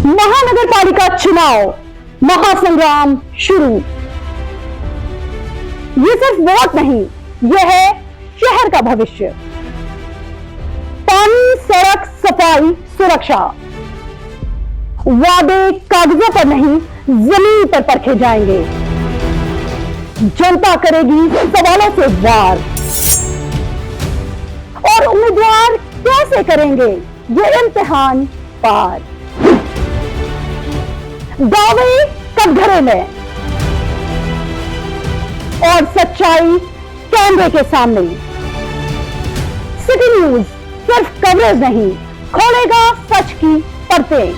महानगर पालिका चुनाव महासंग्राम शुरू। ये सिर्फ वोट नहीं, यह है शहर का भविष्य। पानी, सड़क, सफाई, सुरक्षा, वादे कागजों पर नहीं जमीन पर परखे जाएंगे। जनता करेगी सवालों से वार और उम्मीदवार कैसे करेंगे ये इम्तिहान पार। दावे कटघरे में और सच्चाई कैमरे के सामने। सिटी न्यूज सिर्फ कवरेज नहीं, खोलेगा सच की परतें।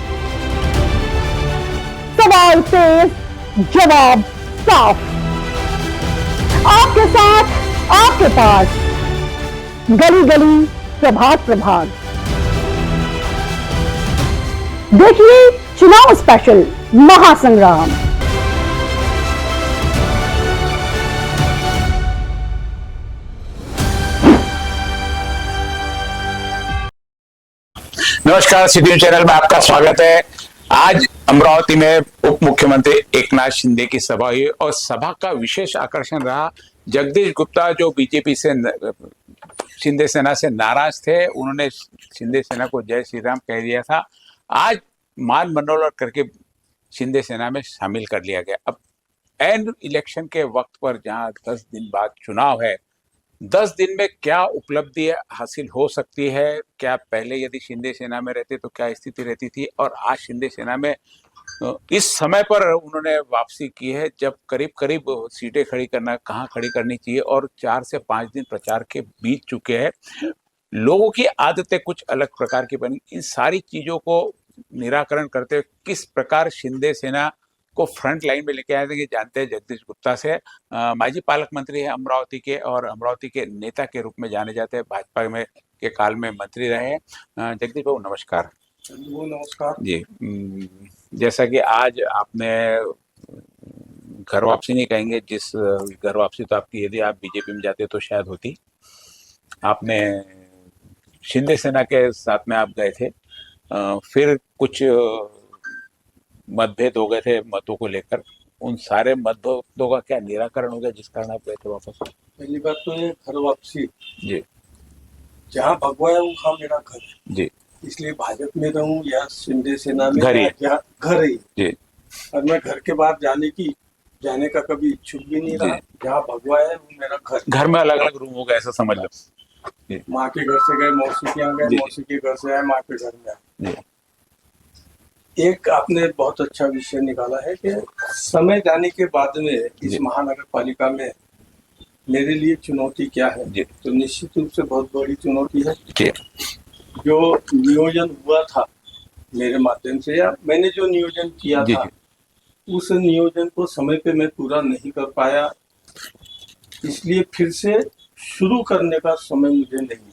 सवाल तेज, जवाब साफ, आपके साथ, आपके पास, गली गली, प्रभाग प्रभाग। देखिए चुनाव स्पेशल महासंग्राम। नमस्कार, सिटी न्यूज चैनल में आपका स्वागत है। आज अमरावती में उप मुख्यमंत्री एकनाथ शिंदे की सभा हुई और सभा का विशेष आकर्षण रहा जगदीश गुप्ता, जो बीजेपी से शिंदे सेना से नाराज थे। उन्होंने शिंदे सेना को जय श्री राम कह दिया था। आज मान मनोलर करके शिंदे सेना में शामिल कर लिया गया। अब एंड इलेक्शन के वक्त पर जहां 10 दिन बाद चुनाव है, 10 दिन में क्या उपलब्धि हासिल हो सकती है, क्या पहले यदि शिंदे सेना में रहते तो क्या स्थिति रहती थी, और आज शिंदे सेना में इस समय पर उन्होंने वापसी की है जब करीब करीब सीटें खड़ी करना कहाँ खड़ी करनी चाहिए और 4 से 5 दिन प्रचार के बीत चुके हैं। लोगों की आदतें कुछ अलग प्रकार की बनी। इन सारी चीजों को निराकरण करते हुए किस प्रकार शिंदे सेना को फ्रंट लाइन में लेके आए थे, ये जानते हैं जगदीश गुप्ता से। माजी पालक मंत्री है अमरावती के और अमरावती के नेता के रूप में जाने जाते हैं। भाजपा में के काल में मंत्री रहे हैं। जगदीश बाबू नमस्कार। नमस्कार जी। जैसा कि आज आपने घर वापसी नहीं कहेंगे, जिस घर वापसी तो आपकी यदि आप बीजेपी में जाते तो शायद होती। आपने शिंदे सेना के साथ में आप गए थे, फिर कुछ मतभेद हो गए थे मतों को लेकर। उन सारे मतभेदों का क्या निराकरण हो गया जिस कारण आप गए थे वापस? पहली बात तो ये घर वापसी जी। जहाँ भगवा है वहाँ मेरा घर है जी। इसलिए भाजपा में रहूं या शिंदे सेना में, घर ही या घर ही जी। और मैं घर के बाद जाने का कभी इच्छुक भी नहीं रहा। जहाँ भगवा है वो मेरा घर में अलग अलग रूम हो गए ऐसा समझ लो। माँ के घर से गए मौसी के यहाँ गए, मौसी के घर से आए माँ के घर में आए। एक आपने बहुत अच्छा विषय निकाला है कि समय जाने के बाद में इस महानगर पालिका में मेरे लिए चुनौती क्या है। तो निश्चित रूप से बहुत बड़ी चुनौती है। जो नियोजन हुआ था मेरे माध्यम से या मैंने जो नियोजन किया था उस नियोजन को समय पे मैं पूरा नहीं कर पाया, इसलिए फिर से शुरू करने का समय मुझे नहीं।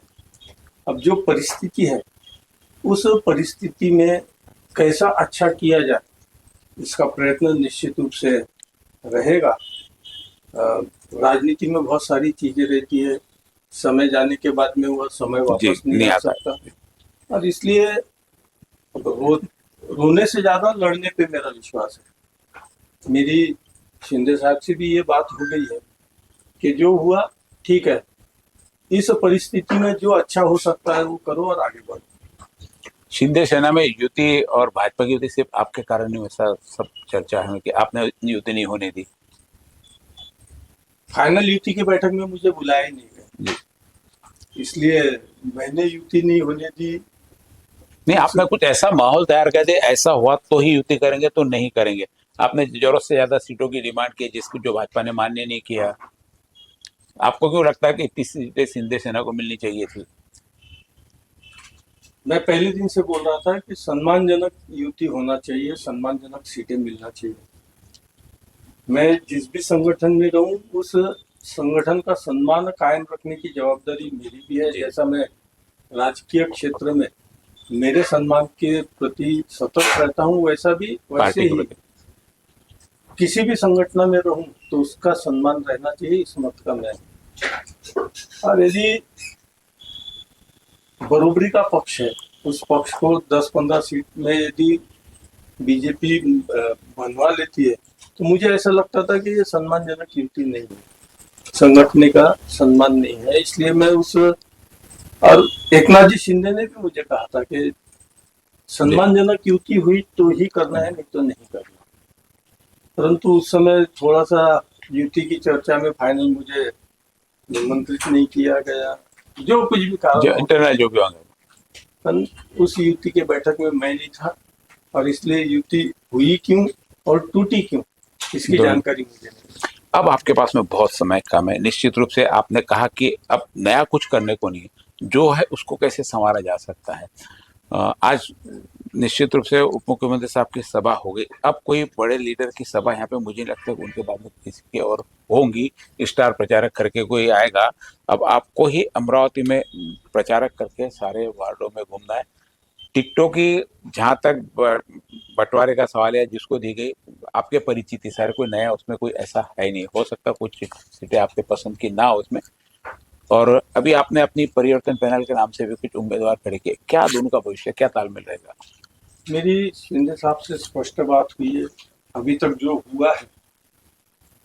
अब जो परिस्थिति है उस परिस्थिति में कैसा अच्छा किया जाए इसका प्रयत्न निश्चित रूप से रहेगा। राजनीति में बहुत सारी चीजें रहती है, समय जाने के बाद में वह समय वापस नहीं आ सकता और इसलिए रोने से ज्यादा लड़ने पे मेरा विश्वास है। मेरी शिंदे साहब से भी ये बात हो गई है कि जो हुआ ठीक है, इस परिस्थिति में जो अच्छा हो सकता है वो करो और आगे बढ़ो। शिंदे सेना में युति और भाजपा की युति सिर्फ आपके कारण नहीं, वैसा सब चर्चा है कि आपने युति नहीं होने दी। फाइनल युति की बैठक में मुझे बुलाया ही नहीं गया, इसलिए मैंने युति नहीं होने दी। नहीं, आपने कुछ ऐसा माहौल तैयार कर दिया, ऐसा हुआ तो ही युति करेंगे तो नहीं करेंगे। आपने जरूरत से ज्यादा सीटों की डिमांड की जिसको जो भाजपा ने मान्य नहीं किया। आपको क्यों लगता है कि 30 सीटें शिंदे सेना को मिलनी चाहिए थी? मैं पहले दिन से बोल रहा था कि सम्मानजनक युति होना चाहिए, सम्मानजनक सीटें मिलना चाहिए। मैं जिस भी संगठन में रहूं उस संगठन का सम्मान कायम रखने की जवाबदारी मेरी भी है। जैसा मैं राजकीय क्षेत्र में मेरे सम्मान के प्रति सतर्क रहता हूं, वैसे ही किसी भी संगठन में रहूं तो उसका सम्मान रहना चाहिए, इस मत का मैं। और यदि बरोबरी का पक्ष है, उस पक्ष को 10-15 सीट में यदि बीजेपी बनवा लेती है, तो मुझे ऐसा लगता था कि ये सम्मानजनक युति नहीं है, संगठन का सम्मान नहीं है। इसलिए मैं उस, और एकनाथ जी शिंदे ने भी मुझे कहा था कि सम्मानजनक युति हुई तो ही करना है, नहीं तो नहीं करना। परंतु उस समय थोड़ा सा युति की चर्चा में फाइनल मुझे निमंत्रित नहीं किया गया, जो कुछ भी कारण हो, इंटरनल जो भी होंगे, पर उस युति के बैठक में मैं नहीं था, और इसलिए युति हुई क्यों और टूटी क्यों, इसकी जानकारी मुझे नहीं। अब आपके पास में बहुत समय कम है। निश्चित रूप से आपने कहा कि अब नया कुछ करने को नहीं है, जो है उसको कैसे संवारा जा सकता है। आज निश्चित रूप से उप मुख्यमंत्री साहब की सभा हो गई, अब कोई बड़े लीडर की सभा यहाँ पे मुझे नहीं लगता कि उनके बाद में किसी की और होंगी, स्टार प्रचारक करके कोई आएगा। अब आपको ही अमरावती में प्रचारक करके सारे वार्डों में घूमना है। टिकटों की जहाँ तक बंटवारे का सवाल है, जिसको दी गई, आपके परिचित ही सारे, कोई नया उसमें कोई ऐसा है नहीं। हो सकता कुछ सीटें आपके पसंद की ना हो उसमें। और अभी आपने अपनी परिवर्तन पैनल के नाम से भी कुछ उम्मीदवार खड़े किए, क्या दोनों का भविष्य, क्या तालमेल रहेगा? मेरी शिंदे साहब से स्पष्ट बात हुई है, अभी तक जो हुआ है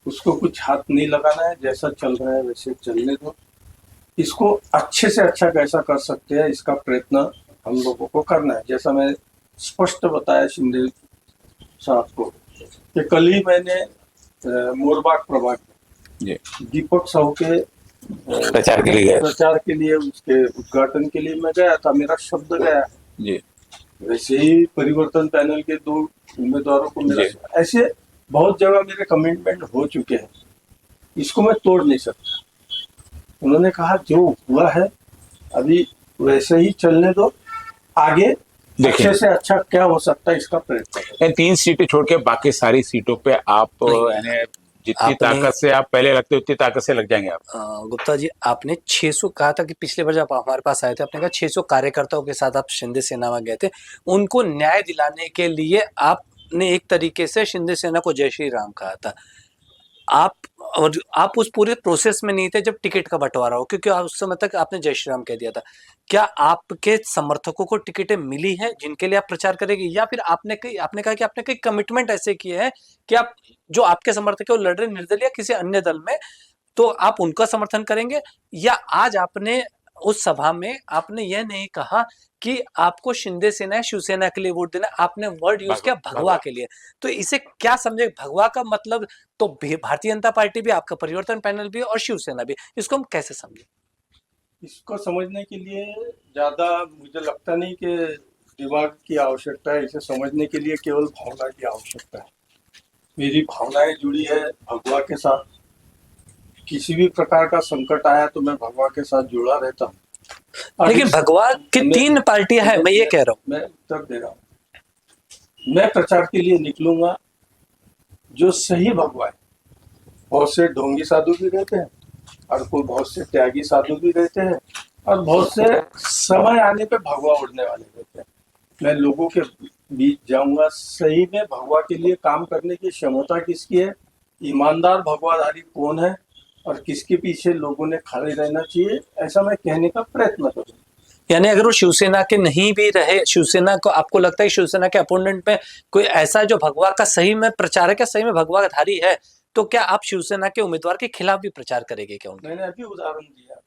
उसको कुछ हाथ नहीं लगाना है, जैसा चल रहा है वैसे चलने दो। इसको अच्छे से अच्छा कैसा कर सकते हैं, इसका प्रयत्न हम लोगों को करना है। जैसा मैं स्पष्ट बताया शिंदे साहब को कि कल ही मैंने मोरबाग प्रभाग में दीपक साहू के प्रचार के लिए उसके उद्घाटन के लिए मैं गया था, मेरा शब्द गया जी। वैसे ही परिवर्तन पैनल के 2 उम्मीदवारों को मेरा, ऐसे बहुत जगह मेरे कमिटमेंट हो चुके हैं, इसको मैं तोड़ नहीं सकता। उन्होंने कहा जो हुआ है अभी वैसे ही चलने दो, आगे अच्छे से अच्छा क्या हो सकता है इसका प्रयत्न। 3 सीटें छोड़ के बाकी सारी सीटों पे आप जितनी ताकत से आप पहले लगते उतनी ताकत से लग जाएंगे आप। गुप्ता जी, आपने 600 कहा था कि पिछले बार जब हमारे पास आए थे आपने कहा 600 कार्यकर्ताओं के साथ आप शिंदे सेना में गए थे, उनको न्याय दिलाने के लिए आपने एक तरीके से शिंदे सेना को जय श्री राम कहा था। आप उस पूरे प्रोसेस में नहीं थे जब टिकट का बंटवारा हो, क्योंकि उस समय तक आपने जय श्री राम कह दिया था। क्या आपके समर्थकों को टिकटें मिली है जिनके लिए आप प्रचार करेंगे, या फिर आपने कहा कि आपने कई कमिटमेंट ऐसे किए हैं कि आप जो आपके समर्थक है वो लड़ रहे निर्दलीय या किसी अन्य दल में, तो आप उनका समर्थन करेंगे? या आज आपने उस सभा में आपने यह नहीं कहा कि आपको शिंदे सेना या शिवसेना के लिए वोट देना, आपने वर्ड यूज किया भगवा के लिए, तो इसे क्या समझे? भगवा का मतलब तो भारतीय जनता पार्टी भी, आपका परिवर्तन पैनल भी और शिवसेना भी, इसको हम कैसे समझे? इसको समझने के लिए ज्यादा मुझे लगता नहीं कि दिमाग की आवश्यकता है, इसे समझने के लिए केवल भावना की आवश्यकता है। मेरी भावनाएं जुड़ी है भगवा के साथ, किसी भी प्रकार का संकट आया तो मैं भगवा के साथ जुड़ा रहता हूँ। लेकिन भगवा की 3 पार्टियां हैं, मैं ये कह रहा हूँ, मैं उत्तर दे रहा हूँ। मैं प्रचार के लिए निकलूंगा जो सही भगवा है। बहुत से ढोंगी साधु भी रहते हैं और कोई बहुत से त्यागी साधु भी रहते हैं, और बहुत से समय आने पे भगवा उड़ने वाले रहते हैं। मैं लोगों के बीच जाऊंगा, सही में भगवा के लिए काम करने की क्षमता किसकी है, ईमानदार भगवाधारी कौन है, और किसके पीछे लोगों ने खड़े रहना चाहिए, ऐसा मैं कहने का प्रयत्न करूंगा। यानी अगर वो शिवसेना के नहीं भी रहे, शिवसेना को आपको लगता है शिवसेना के अपोनेंट में कोई ऐसा जो भगवा का सही में प्रचारक है, सही में भगवाधारी है, तो क्या आप शिवसेना के उम्मीदवार के खिलाफ भी प्रचार करेंगे क्या? मैंने अभी उदाहरण दिया,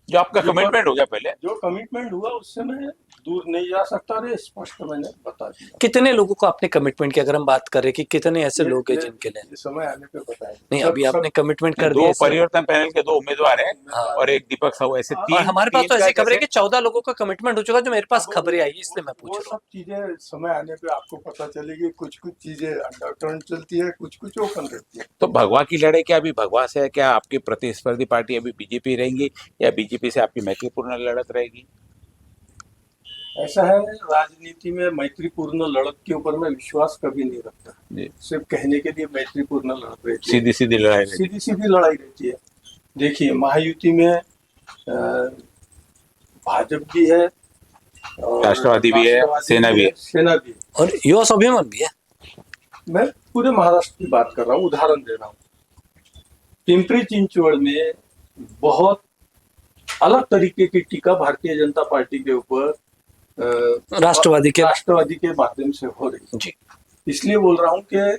जो आपका कमिटमेंट हो गया, पहले जो कमिटमेंट हुआ उससे मैं दूर नहीं जा सकता, अरे स्पष्ट मैंने बता दिया। कितने लोगों को आपने कमिटमेंट की अगर हम बात करें कि कितने ऐसे लोग हैं जिनके लिए समय आने पे बताएं? नहीं, अभी आपने कमिटमेंट कर दिया। 2 परिवर्तन पैनल के 2 उम्मीदवार हैं और एक दीपक साहू, ऐसे 3। हमारे पास तो ऐसी खबर है कि 14 लोगों का कमिटमेंट हो चुका, जो मेरे पास खबरें आई, इसलिए मैं पूछ रहा हूँ। सब चीजें समय आने पे आपको पता चलेगी, कुछ चीजें अंडरकरंट चलती है, कुछ ओपन रहती है। तो भगवा की लड़ाई क्या अभी भगवा से है? क्या आपकी प्रतिस्पर्धी पार्टी अभी बीजेपी रहेंगी, या बीजेपी से आपकी मैत्रीपूर्ण लड़त रहेगी? ऐसा है, राजनीति में मैत्रीपूर्ण लड़त के ऊपर मैं विश्वास कभी नहीं रखता। सिर्फ कहने के लिए मैत्रीपूर्ण लड़त रहती है, सीधी लड़ाई, सीधी लड़ाई रहती है। देखिए, महायुति में भाजपा भी है, राष्ट्रवादी भी है, सेना भी है और युवा स्वाभिमान भी है। मैं पूरे महाराष्ट्र की बात कर रहा हूँ, उदाहरण दे रहा हूँ। पिंपरी चिंचवड़ में बहुत अलग तरीके की टीका भारतीय जनता पार्टी के ऊपर राष्ट्रवादी के माध्यम से हो रही है। जी। इसलिए बोल रहा हूँ कि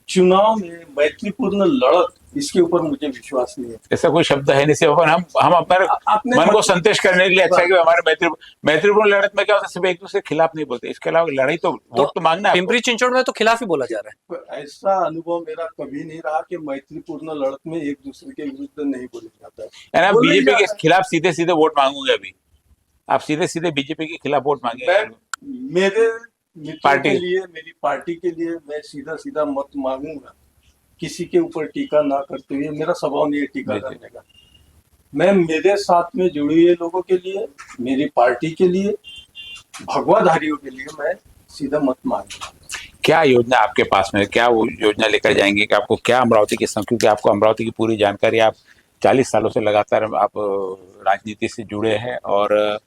चुनाव में मैत्रीपूर्ण लड़त, इसके ऊपर मुझे विश्वास नहीं है। ऐसा कोई शब्द है नहीं, सिर्फ हम अपने आपने मन को संतुष्ट करने के लिए अच्छा है कि हमारे मैत्रीपूर्ण लड़त में क्या होता है, सिर्फ एक दूसरे के खिलाफ नहीं बोलते, इसके अलावा लड़ाई तो वोट तो मांगना है। पिंपरी चिंचवड़ में तो खिलाफ ही बोला जा रहा है। ऐसा अनुभव मेरा कभी नहीं रहा कि मैत्रीपूर्ण लड़त में एक दूसरे के विरुद्ध नहीं बोला जाता है। यानी आप बीजेपी के खिलाफ सीधे सीधे वोट मांगोगे, अभी आप सीधे सीधे बीजेपी के खिलाफ वोट मांगे? मेरे पार्टी के लिए, मेरी पार्टी के लिए मैं सीधा सीधा मत मांगूंगा, किसी के ऊपर टीका ना करते हुए। मेरा स्वभाव नहीं है टीका करने का। मैं मेरे साथ में जुड़े हुए लोगों के लिए, मेरी पार्टी के लिए, भगवाधारियों के लिए मैं सीधा मत मांगूंगा। क्या योजना आपके पास में, क्या वो योजना लेकर जाएंगे कि आपको क्या अमरावती के, क्योंकि आपको अमरावती की पूरी जानकारी, आप 40 सालों से लगातार आप राजनीति से जुड़े हैं और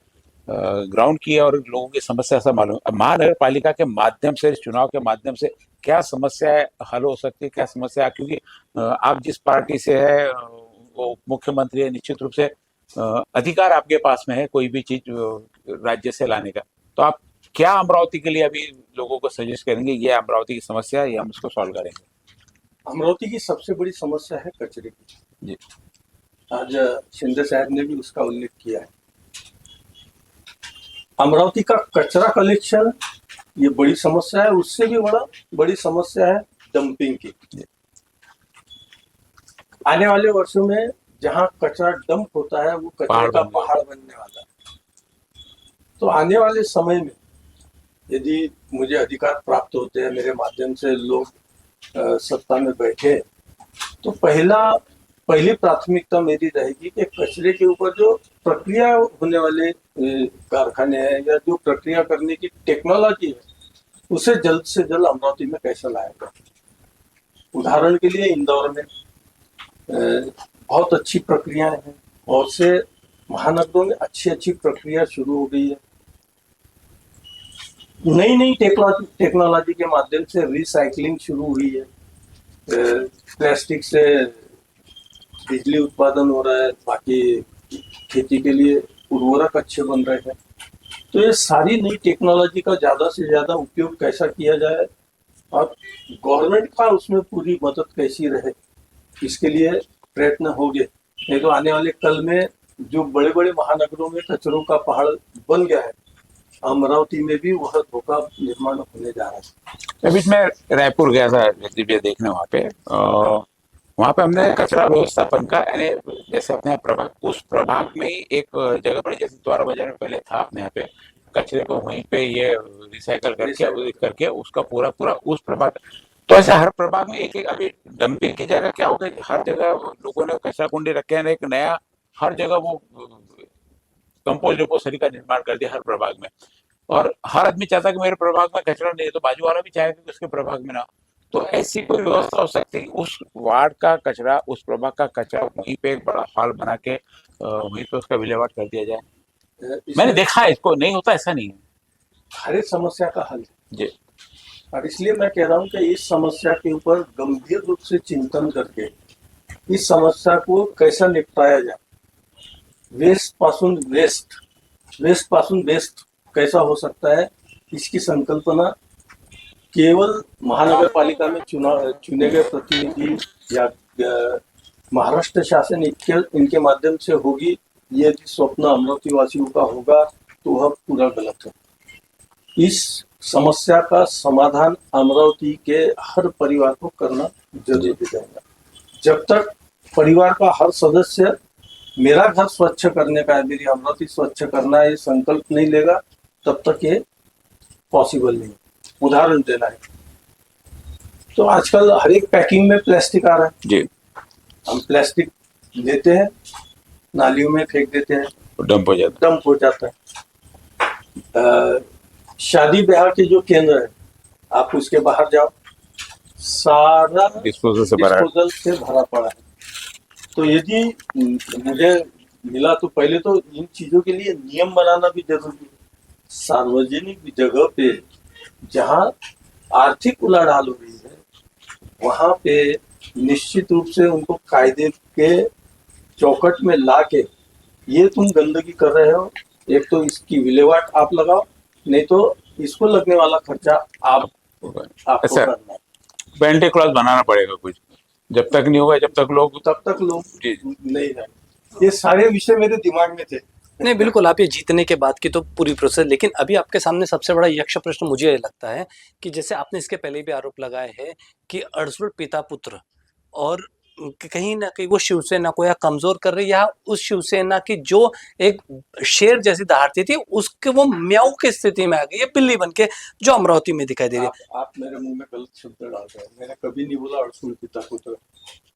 ग्राउंड की और लोगों की समस्या सब मालूम। महानगर पालिका के माध्यम से, चुनाव के माध्यम से क्या समस्या हल हो सकती है, क्या समस्या, क्योंकि आप जिस पार्टी से है वो मुख्यमंत्री है, निश्चित रूप से अधिकार आपके पास में है कोई भी चीज राज्य से लाने का। तो आप क्या अमरावती के लिए अभी लोगों को सजेस्ट करेंगे, ये अमरावती की समस्या है, ये हम उसको सॉल्व करेंगे? अमरावती की सबसे बड़ी समस्या है कचरे की। जी। आज शिंदे साहब ने भी उसका उल्लेख किया है। अमरावती का कचरा कलेक्शन ये बड़ी समस्या है। उससे भी बड़ी समस्या है डंपिंग की। आने वाले वर्षों में जहां कचरा डंप होता है वो कचरे का पहाड़ बनने वाला है। तो आने वाले समय में यदि मुझे अधिकार प्राप्त होते हैं, मेरे माध्यम से लोग सत्ता में बैठे, तो पहली प्राथमिकता मेरी रहेगी कि कचरे के ऊपर जो प्रक्रिया होने वाले कारखाने हैं या जो प्रक्रिया करने की टेक्नोलॉजी है, उसे जल्द से जल्द अमरावती में कैसे लाया जाए। उदाहरण के लिए इंदौर में बहुत अच्छी प्रक्रियाएं हैं, बहुत से महानगरों में अच्छी प्रक्रिया शुरू हो गई है। नई टेक्नोलॉजी के माध्यम से रिसाइकलिंग शुरू हुई है। प्लास्टिक से बिजली उत्पादन हो रहा है, बाकी खेती के लिए उर्वरक अच्छे बन रहे हैं। तो ये सारी नई टेक्नोलॉजी का ज्यादा से ज्यादा उपयोग कैसा किया जाए और गवर्नमेंट का उसमें पूरी मदद कैसी रहे, इसके लिए प्रयत्न होंगे। नहीं तो आने वाले कल में जो बड़े बड़े महानगरों में कचरों का पहाड़ बन गया है, अमरावती में भी वह धोखा निर्माण होने जा रहा है। अभी मैं रायपुर गया था देखने, वहाँ पे हमने कचरा व्यवस्थापन का, यानी जैसे अपने प्रभाग, उस प्रभाग में ही एक जगह पर, जैसे द्वारा बाजार में पहले था अपने यहाँ पे, कचरे को वहीं पे ये रिसाइकल करके उसका पूरा उस प्रभाग। तो ऐसे हर प्रभाग में एक अभी डंपिंग की जगह क्या हो गई, हर जगह लोगों ने कचरा कुंडी रखे हैं, एक नया हर जगह वो कंपोस्ट डिपोसरी का निर्माण कर दिया हर प्रभाग में। और हर आदमी चाहता है कि मेरे प्रभाग में कचरा नहीं है, तो बाजू वाला भी चाहेगा कि उसके प्रभाग में ना। तो ऐसी कोई व्यवस्था हो सकती है, उस वार्ड का कचरा, उस प्रभाग का कचरा वहीं पे एक बड़ा हॉल बना के वहीं पे उसका विलेवाट कर दिया जाए। मैंने देखा है, इसको नहीं होता ऐसा नहीं है। हर एक समस्या का हल जी। और इसलिए मैं कह रहा हूँ कि इस समस्या के ऊपर गंभीर रूप से चिंतन करके इस समस्या को कैसा निपटाया जाए, वेस्ट पासून बेस्ट कैसा हो सकता है, इसकी संकल्पना केवल महानगर पालिका में चुने गए प्रतिनिधि या महाराष्ट्र शासन इनके माध्यम से होगी। ये स्वप्न अमरावती वासियों का होगा तो वह पूरा गलत है। इस समस्या का समाधान अमरावती के हर परिवार को करना जरूरी रहेगा। जब तक परिवार का हर सदस्य मेरा घर स्वच्छ करने का है, मेरी अमरावती स्वच्छ करना है, ये संकल्प नहीं लेगा, तब तक ये पॉसिबल नहीं। उदाहरण देना है तो आजकल हर एक पैकिंग में प्लास्टिक आ रहा है जी। हम प्लास्टिक लेते हैं, नालियों में फेंक देते हैं, डंप हो जाता है। शादी ब्याह के जो केंद्र है, आप उसके बाहर जाओ, सारा डिस्पोजल से भरा पड़ा है। तो यदि मुझे मिला तो पहले तो इन चीजों के लिए नियम बनाना भी जरूरी है। सार्वजनिक जगह पे जहाँ आर्थिक उलाढाल हो रही है, वहां पे निश्चित रूप से उनको कायदे के चौकट में ला के, ये तुम गंदगी कर रहे हो, एक तो इसकी विलेवाट आप लगाओ, नहीं तो इसको लगने वाला खर्चा आपको अच्छा। करना है। पेंटी क्लॉथ बनाना पड़ेगा कुछ, जब तक नहीं होगा जब तक लोग तब तक लोग जी नहीं है। ये सारे विषय मेरे दिमाग में थे। नहीं बिल्कुल, आप ये जीतने के बाद की तो पूरी प्रोसेस, लेकिन अभी आपके सामने सबसे बड़ा यक्ष प्रश्न मुझे ये लगता है कि जैसे आपने इसके पहले भी आरोप लगाए हैं कि अड़सुल पिता पुत्र, और कहीं ना कहीं वो शिवसेना को या कमजोर कर रही है, या उस शिवसेना की जो एक शेर जैसी दहाड़ती थी उसके वो म्याऊ की स्थिति में आ गई है, बिल्ली बन के, जो अमरावती में दिखाई दे रही है। आप मेरे मुंह में गलत शब्द डाल रहे हैं। मैंने कभी नहीं बोला अड़सुल पिता पुत्र,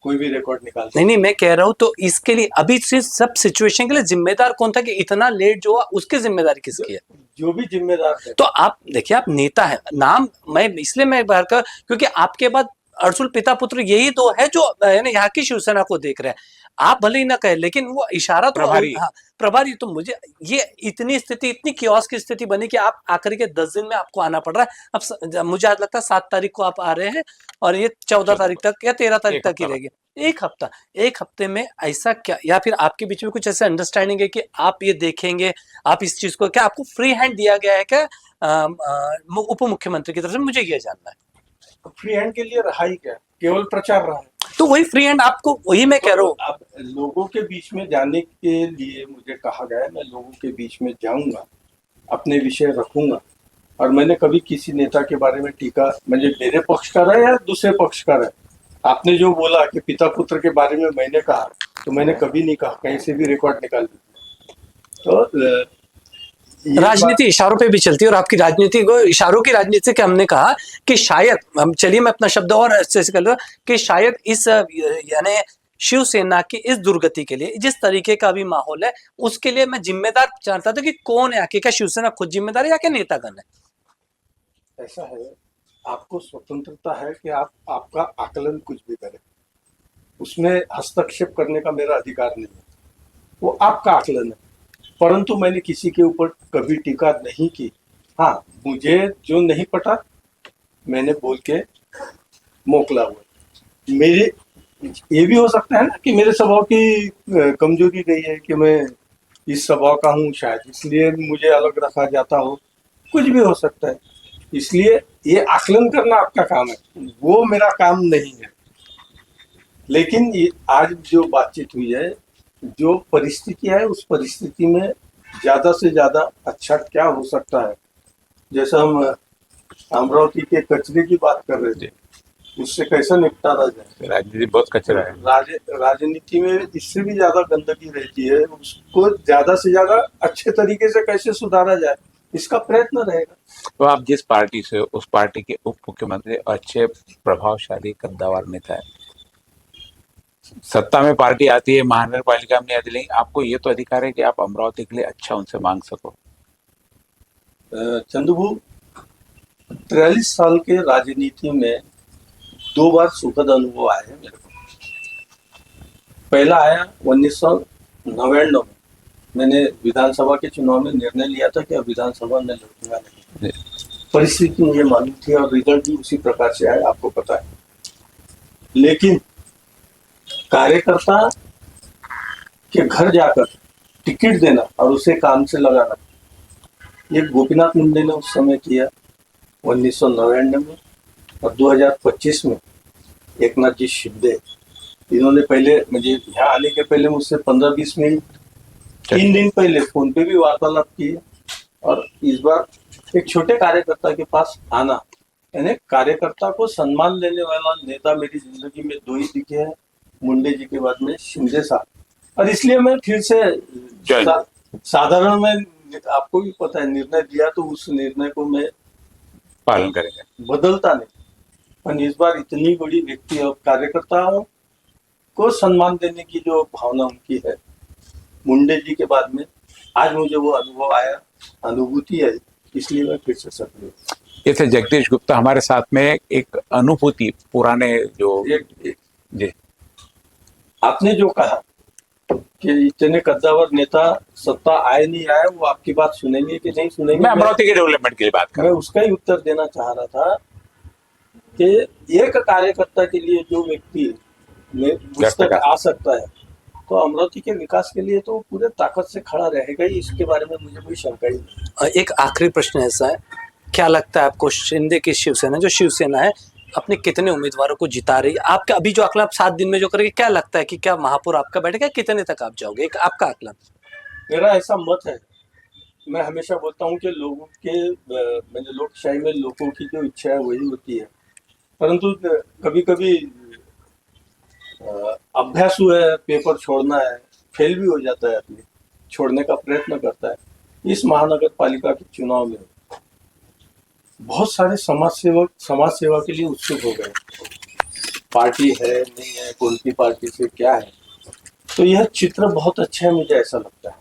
कोई भी रिकॉर्ड निकाल नहीं नहीं, मैं कह रहा हूँ तो इसके लिए अभी सब सिचुएशन के लिए जिम्मेदार कौन था कि इतना लेट जो हुआ, उसकी जिम्मेदारी किसकी है? जो भी जिम्मेदार है। तो आप देखिए, आप नेता है, नाम मैं इसलिए मैं बाहर का, क्योंकि आपके बाद अड़सुल पिता पुत्र यही दो है जो यहाँ की शिवसेना को देख रहे हैं। आप भले ही ना कहे, लेकिन वो इशारा तो प्रभारी। हाँ, प्रभारी। तो मुझे ये इतनी स्थिति, इतनी कियोस्क की स्थिति बनी कि आप आखिर के 10 दिन में आपको आना पड़ रहा है। अब मुझे आज लगता है 7 तारीख को आप आ रहे हैं और ये 14 तारीख तक या 13 तारीख तक ही रहेगी। एक हफ्ते में ऐसा क्या, या फिर आपके बीच में कुछ ऐसा अंडरस्टैंडिंग है कि आप ये देखेंगे, आप इस चीज को, क्या आपको फ्री हैंड दिया गया है क्या उप मुख्यमंत्री की तरफ से? मुझे ये जानना है। फ्री हैंड के लिए रहा ही क्या, केवल प्रचार रहा है। तो वही फ्री हैंड आपको, वही मैं कह रहा हूँ। अब लोगों के बीच में जाने के लिए मुझे कहा गया है, मैं लोगों के बीच में जाऊंगा, अपने विषय रखूंगा, और मैंने कभी किसी नेता के बारे में टीका, मुझे मेरे पक्ष का रहे या दूसरे पक्ष का रहे, आपने जो बोला कि पिता पुत्र के बारे में मैंने कहा, तो मैंने कभी नहीं कहा, कहीं से भी रिकॉर्ड निकाल दी। तो राजनीति इशारों पे भी चलती है, और आपकी राजनीति को इशारों की राजनीति से हमने कहा कि शायद, हम चलिए मैं अपना शब्द और अच्छे से कर लूँ, कि शायद इस यानी शिवसेना की इस दुर्गति के लिए, जिस तरीके का भी माहौल है, उसके लिए मैं जिम्मेदार चाहता था कि कौन है आके, क्या शिवसेना खुद जिम्मेदार है या क्या नेतागण है? ऐसा है, आपको स्वतंत्रता है कि आप आपका आकलन कुछ भी करें, उसमें हस्तक्षेप करने का मेरा अधिकार नहीं है, वो आपका आकलन है। परंतु मैंने किसी के ऊपर कभी टीका नहीं की। हाँ, मुझे जो नहीं पता मैंने बोल के मोकला हुआ। मेरे ये भी हो सकता है ना कि मेरे स्वभाव की कमजोरी रही है कि मैं इस स्वभाव का हूँ, शायद इसलिए मुझे अलग रखा जाता हो, कुछ भी हो सकता है। इसलिए ये आकलन करना आपका काम है, वो मेरा काम नहीं है। लेकिन आज जो बातचीत हुई है, जो परिस्थिति है, उस परिस्थिति में ज्यादा से ज्यादा अच्छा क्या हो सकता है, जैसा हम अमरावती के कचरे की बात कर रहे थे, उससे कैसे निपटारा जाए। राजनीति बहुत कचरा है। राजनीति में इससे भी ज्यादा गंदगी रहती है, उसको ज्यादा से ज्यादा अच्छे तरीके से कैसे सुधारा जाए, इसका प्रयत्न रहेगा। तो आप जिस पार्टी से, उस पार्टी के उप मुख्यमंत्री अच्छे प्रभावशाली कद्दावर नेता है, सत्ता में पार्टी आती है, महानगर पालिका में आती है, आपको ये तो अधिकार है कि आप अमरावती के लिए अच्छा उनसे मांग सको। चंदू, 43 साल के राजनीति में 2 बार सुखद अनुभव आए हैं मेरे को। पहला आया 1999 में, मैंने विधानसभा के चुनाव में निर्णय लिया था कि अब विधानसभा में लड़ूंगा नहीं। परिस्थिति मुझे मालूम थी और रिजल्ट भी उसी प्रकार से आया, आपको पता है। लेकिन कार्यकर्ता के घर जाकर टिकट देना और उसे काम से लगाना, ये गोपीनाथ मुंडे ने उस समय किया 1999 में, और 2025 में एक नाथ जी शिंदे, इन्होंने पहले मुझे यहाँ आने के पहले मुझसे 15-20 मिनट 3 दिन पहले फोन पे भी वार्तालाप की। और इस बार एक छोटे कार्यकर्ता के पास आना, यानी कार्यकर्ता को सम्मान देने वाला नेता मेरी जिंदगी में 2 ही दिखे हैं, मुंडे जी के बाद में शिंदे साहब। और इसलिए मैं फिर से साधारण में, आपको भी पता है, निर्णय दिया तो उस निर्णय को मैं पालन करेंगे, बदलता नहीं। पर इस बार इतनी बड़ी व्यक्ति और कार्यकर्ताओं को सम्मान देने की जो भावना उनकी है, मुंडे जी के बाद में आज मुझे वो अनुभव आया, अनुभूति आई, इसलिए मैं फिर से सक्रिय। ये थे जगदीश गुप्ता हमारे साथ में। एक अनुभूति पुराने जो जी आपने जो कहा कि इतने कद्दावर नेता सत्ता आए नहीं आए, वो आपकी बात सुनेंगे कि नहीं सुनेंगे, मैं अमरावती के डेवलपमेंट के लिए बात कर मैं उसका ही उत्तर देना चाह रहा था कि एक कार्यकर्ता के लिए जो व्यक्ति मुझ तक आ सकता है, तो अमरावती के विकास के लिए तो पूरे ताकत से खड़ा रहेगा ही, इसके बारे में मुझे कोई शंका ही नहीं। एक आखिरी प्रश्न ऐसा है, क्या लगता है आपको शिंदे की शिवसेना, जो शिवसेना है, अपने कितने उम्मीदवारों को जिता रही है? आपका अभी जो आकलन आप 7 दिन में जो करेंगे, क्या लगता है कि क्या महापौर आपका बैठेगा, कितने तक आप जाओगे, एक आपका आकलन? मेरा ऐसा मत है, मैं हमेशा बोलता हूँ कि लोगों के मैंने लोकशाही में लोगों की जो इच्छा है वही होती है, परंतु कभी कभी अभ्यास हुआ है, पेपर छोड़ना है, फेल भी हो जाता है, आदमी छोड़ने का प्रयत्न करता है। इस महानगर पालिका के चुनाव में बहुत सारे समाज सेवा के लिए उत्सुक हो गए, पार्टी है नहीं है, कौन सी पार्टी से क्या है, तो यह चित्र बहुत अच्छा है, मुझे ऐसा लगता है।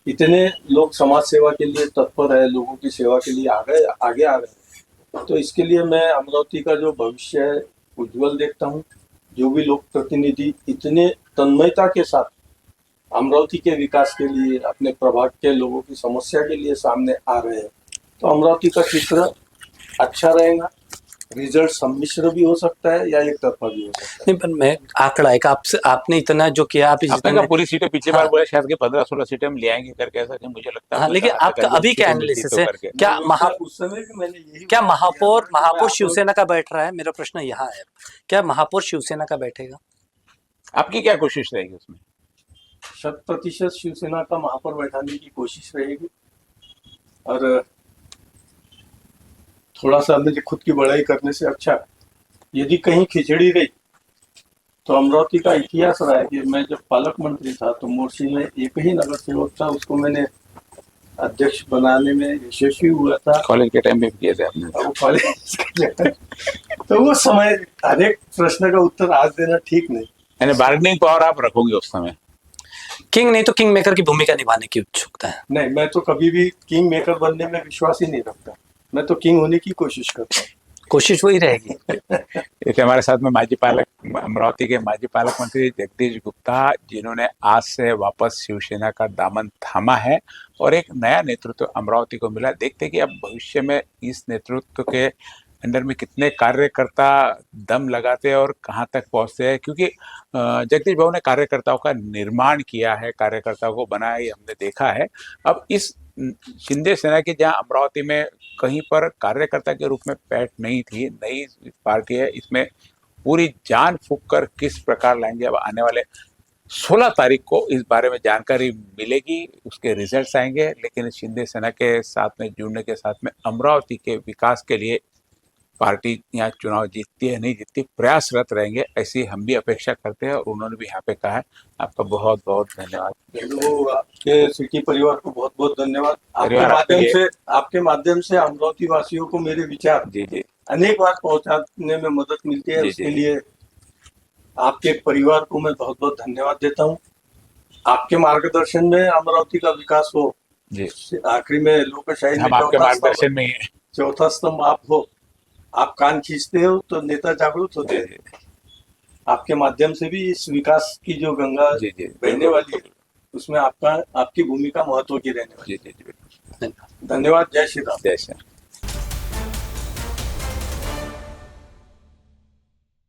इतने लोग समाज सेवा के लिए तत्पर है, लोगों की सेवा के लिए आगे आ रहे, तो इसके लिए मैं अमरावती का जो भविष्य है उज्जवल देखता हूँ। जो भी लोक प्रतिनिधि इतने तन्मयता के साथ अमरावती के विकास के लिए, अपने प्रभाग के लोगों की समस्या के लिए सामने आ रहे हैं, तो अमरावती का चित्र अच्छा रहेगा। रिजल्ट सम्मिश्र भी हो सकता है या एक तरफा भी हो सकता है। नहीं, पर मैं आंकड़ा एक आपसे, आपने इतना जो किया, आप आपने कहा पूरी सीटें पिछली बार हाँ। बोले शायद कि 15-16 सीटें हम ले आएंगे करके, ऐसा कि मुझे लगता है हाँ, लेकिन आपका अभी क्या एनालिसिस है, क्या उस समय भी मैंने यही क्या महापौर मैं आपको- शिवसेना का बैठ रहा है? मेरा प्रश्न यहाँ है, क्या महापौर शिवसेना का बैठेगा? आपकी क्या कोशिश रहेगी उसमें? 100% शिवसेना का महापौर बैठाने की कोशिश रहेगी, और थोड़ा सा मुझे खुद की बड़ाई करने से अच्छा, यदि कहीं खिचड़ी रही तो अमरावती का इतिहास रहा है कि मैं जब पालक मंत्री था तो मोर्शी में एक ही नगर सेवक था, उसको मैंने अध्यक्ष बनाने में यशस्वी हुआ था। कॉलेज के टाइम में भी किए थे आपने? वो कॉलेज तो वो समय हर एक प्रश्न का उत्तर आज देना ठीक नहीं। यानी बार्गेनिंग पावर आप रखोगे उस समय? किंग नहीं तो किंग मेकर की भूमिका निभाने की उत्सुकता है? नहीं, मैं तो कभी भी किंग मेकर बनने में विश्वास ही नहीं रखता, मैं तो किंग होने की कोशिश करता हूँ। कोशिश वही रहेगी। इसे हमारे साथ में माजी पालक, अमरावती के माजी पालक मंत्री जगदीश गुप्ता, जिन्होंने आज से वापस शिवसेना का दामन थामा है और एक नया नेतृत्व अमरावती को मिला। देखते हैं कि अब भविष्य में इस नेतृत्व के अंडर में कितने कार्यकर्ता दम लगाते हैं और कहाँ तक पहुँचते हैं, क्योंकि जगदीश बाबू ने कार्यकर्ताओं का निर्माण किया है, कार्यकर्ताओं को बनाया, ये हमने देखा है। अब इस शिंदे सेना की जहां अमरावती में कहीं पर कार्यकर्ता के रूप में पैठ नहीं थी, नई पार्टी है, इसमें पूरी जान फूंक कर किस प्रकार लाएंगे, अब आने वाले 16 तारीख को इस बारे में जानकारी मिलेगी, उसके रिजल्ट्स आएंगे। लेकिन शिंदे सेना के साथ में जुड़ने के साथ में अमरावती के विकास के लिए पार्टी यहाँ चुनाव जीतती है नहीं जीतती, प्रयासरत रहेंगे, ऐसी हम भी अपेक्षा करते हैं और उन्होंने भी यहाँ पे कहा है। आपका बहुत बहुत धन्यवाद। तो आपके सिटी परिवार को बहुत बहुत धन्यवाद। आपके माध्यम से अमरावती वासियों को मेरे विचार जी जी अनेक बार पहुंचाने में मदद मिलती है, उसके लिए आपके परिवार को मैं बहुत बहुत धन्यवाद देता हूँ। आपके मार्गदर्शन में अमरावती का विकास हो जी, आखिरी में लोकशाही हम आपके मार्गदर्शन में ही हैं। चौथा स्तंभ आप हो, आप कान खींचते हो तो नेता जागरूक होते हैं। आपके माध्यम से भी इस विकास की जो गंगा बहने वाली है उसमें आपकी भूमिका महत्व की रहने वाली है। धन्यवाद। जय श्री राम। जय श्री राम।